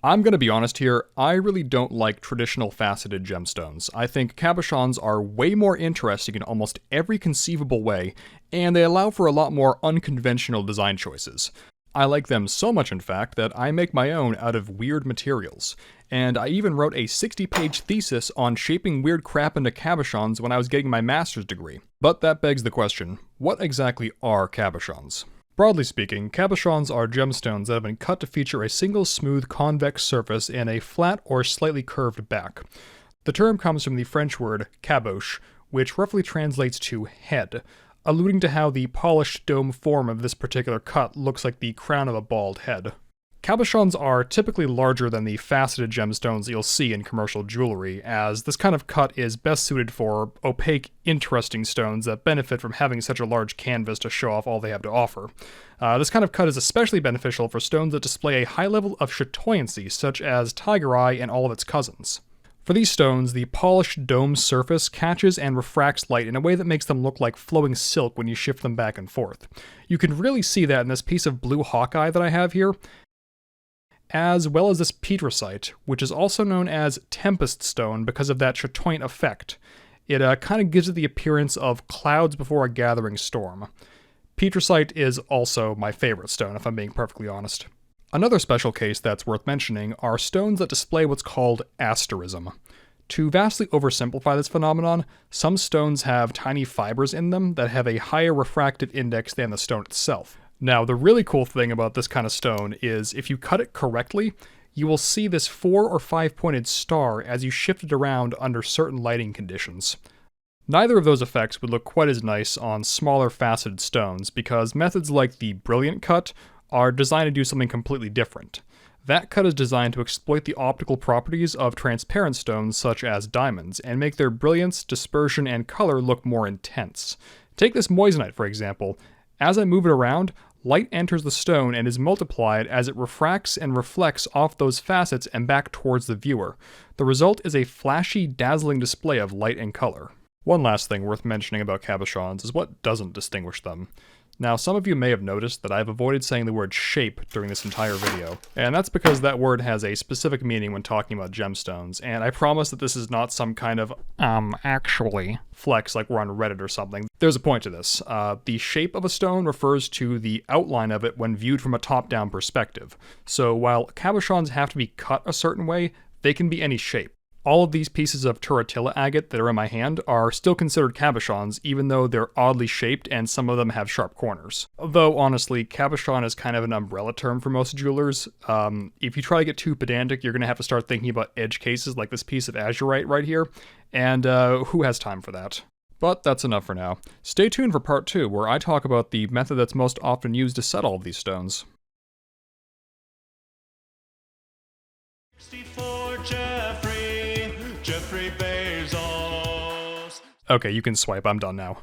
I'm gonna be honest here, I really don't like traditional faceted gemstones. I think cabochons are way more interesting in almost every conceivable way, and they allow for a lot more unconventional design choices. I like them so much, in fact, that I make my own out of weird materials. And I even wrote a 60-page thesis on shaping weird crap into cabochons when I was getting my master's degree. But that begs the question, what exactly are cabochons? Broadly speaking, cabochons are gemstones that have been cut to feature a single smooth convex surface and a flat or slightly curved back. The term comes from the French word caboche, which roughly translates to head, alluding to how the polished dome form of this particular cut looks like the crown of a bald head. Cabochons are typically larger than the faceted gemstones you'll see in commercial jewelry, as this kind of cut is best suited for opaque, interesting stones that benefit from having such a large canvas to show off all they have to offer. This kind of cut is especially beneficial for stones that display a high level of chatoyancy, such as tiger eye and all of its cousins. For these stones, the polished dome surface catches and refracts light in a way that makes them look like flowing silk when you shift them back and forth. You can really see that in this piece of blue hawkeye that I have here, as well as this petrosite, which is also known as tempest stone because of that chatoyant effect. It kind of gives it the appearance of clouds before a gathering storm. Petrosite is also my favorite stone, if I'm being perfectly honest. Another special case that's worth mentioning are stones that display what's called asterism. To vastly oversimplify this phenomenon, some stones have tiny fibers in them that have a higher refractive index than the stone itself. Now, the really cool thing about this kind of stone is if you cut it correctly, you will see this 4 or 5 pointed star as you shift it around under certain lighting conditions. Neither of those effects would look quite as nice on smaller faceted stones because methods like the brilliant cut are designed to do something completely different. That cut is designed to exploit the optical properties of transparent stones such as diamonds and make their brilliance, dispersion, and color look more intense. Take this moissanite, for example. As I move it around, light enters the stone and is multiplied as it refracts and reflects off those facets and back towards the viewer. The result is a flashy, dazzling display of light and color. One last thing worth mentioning about cabochons is what doesn't distinguish them. Now, some of you may have noticed that I've avoided saying the word shape during this entire video, and that's because that word has a specific meaning when talking about gemstones, and I promise that this is not some kind of, actually flex like we're on Reddit or something. There's a point to this. The shape of a stone refers to the outline of it when viewed from a top-down perspective. So while cabochons have to be cut a certain way, they can be any shape. All of these pieces of turritella agate that are in my hand are still considered cabochons, even though they're oddly shaped and some of them have sharp corners. Though, honestly, cabochon is kind of an umbrella term for most jewelers. If you try to get too pedantic, you're going to have to start thinking about edge cases like this piece of azurite right here, and who has time for that? But that's enough for now. Stay tuned for part 2, where I talk about the method that's most often used to set all of these stones. Okay, you can swipe. I'm done now.